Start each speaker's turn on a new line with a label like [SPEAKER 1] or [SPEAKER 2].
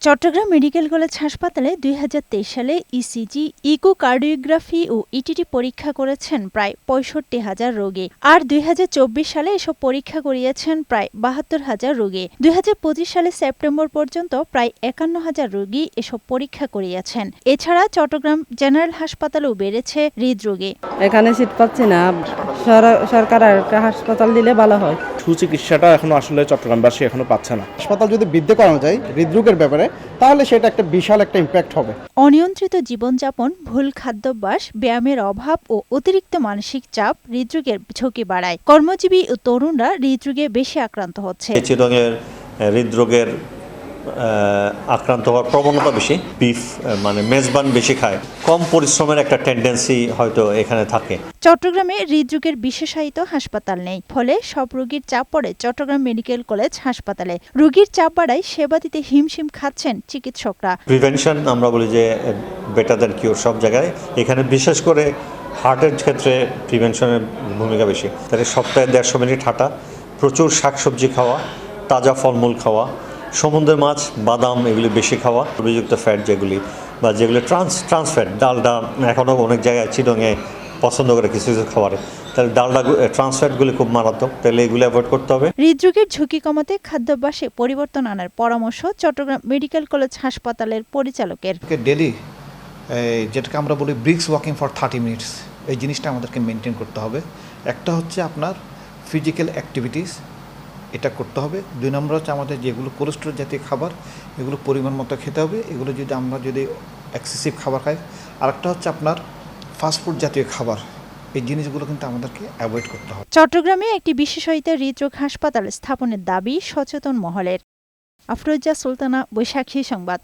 [SPEAKER 1] Chittagong medical college হাসপাতালে ২০২৩ সালে ECG, echocardiography ও ETT পরীক্ষা করেছেন প্রায় ৬৫,০০০ রোগী। আর ২০২৪ সালে এসব পরীক্ষা করিয়েছেন প্রায় ৭২,০০০ রোগী। ২০২৫ সালে সেপ্টেম্বর পর্যন্ত প্রায় ৫১,০০০ রোগী এসব পরীক্ষা করিয়েছেন। এছাড়া চট্টগ্রাম জেনারেল হাসপাতালেও বেড়েছে হৃদরোগী।
[SPEAKER 2] এখানে সিট পাচ্ছি না, সরকার আর একটা হাসপাতাল দিলে ভালো হয়।
[SPEAKER 3] সুচিকিৎসাটা এখনো আসলে চট্টগ্রামবাসী এখনো পাচ্ছে না।
[SPEAKER 4] হাসপাতাল যদি বৃদ্ধি করানো যায় হৃদরোগের ব্যাপারে, তাহলে সেটা একটা বিশাল একটা ইম্প্যাক্ট হবে।
[SPEAKER 1] অনিয়ন্ত্রিত জীবনযাপন, ভুল খাদ্যাভ্যাস, ব্যায়ামের অভাব ও অতিরিক্ত মানসিক চাপ হৃদরোগের ঝুঁকি বাড়ায়। কর্মজীবী ও তরুণরা হৃদরোগে বেশি আক্রান্ত হচ্ছে।
[SPEAKER 5] চিরঙের হৃদরোগের আক্রান্ত হওয়ার প্রবণতা বেশি। বিফ মানে মেজবান বেশি খায়, কম পরিশ্রমের একটা টেন্ডেন্সি হয়তো এখানে থাকে।
[SPEAKER 1] চট্টগ্রামে হৃদরোগের বিশেষায়িত হাসপাতাল নেই, ফলে সব রোগীর চাপ পড়ে চট্টগ্রাম মেডিকেল কলেজ হাসপাতালে। রোগীর চাপ বাড়ায় সেবা দিতে হিমশিম খাচ্ছেন চিকিৎসকরা।
[SPEAKER 5] প্রিভেনশন আমরা বলি যে বেটার দ্যান কিউর সব জায়গায়, এখানে বিশেষ করে হার্টের ক্ষেত্রে প্রিভেনশনের ভূমিকা বেশি। তাহলে সপ্তাহে ১৫০ মিনিট হাঁটা, প্রচুর শাকসবজি খাওয়া, তাজা ফলমূল খাওয়া, সমুদ্রের মাছ, বাদাম এগুলি বেশি খাওয়া, অভিযুক্ত ফ্যাট যেগুলি বা যেগুলো ট্রান্স ফ্যাট, ডালডা এখনও অনেক জায়গায় চিরঙে পছন্দ করে কিছু কিছু খাবারে, তাহলে ডালডা ট্রান্স ফ্যাটগুলি খুব মারাত্মক, তাহলে এগুলো অ্যাভয়েড করতে হবে।
[SPEAKER 1] হৃদরোগের ঝুঁকি কমাতে খাদ্যাভ্যাসে পরিবর্তন আনার পরামর্শ চট্টগ্রাম মেডিকেল কলেজ হাসপাতালের পরিচালকের।
[SPEAKER 6] ডেলি যেটাকে আমরা বলি ব্রিক্স ওয়াকিং ফর 30 মিনিটস, এই জিনিসটা আমাদেরকে মেনটেন করতে হবে। একটা হচ্ছে আপনার ফিজিক্যাল অ্যাক্টিভিটিস, এটা করতে হবে। ২ নম্বর হচ্ছে আমাদের যেগুলো কোলেস্ট্রল জাতীয় খাবার, এগুলো পরিমাণ মতো খেতে হবে। এগুলো যদি আমরা এক্সেসিভ খাবার খাই, আরেকটা হচ্ছে আপনার ফাস্টফুড জাতীয় খাবার, এই জিনিসগুলো কিন্তু আমাদেরকে অ্যাভয়েড করতে হবে।
[SPEAKER 1] চট্টগ্রামে একটি বিশেষায়িত হৃদরোগ হাসপাতাল স্থাপনের দাবি সচেতন মহলের। আফরোজা সুলতানা, বৈশাখী সংবাদ।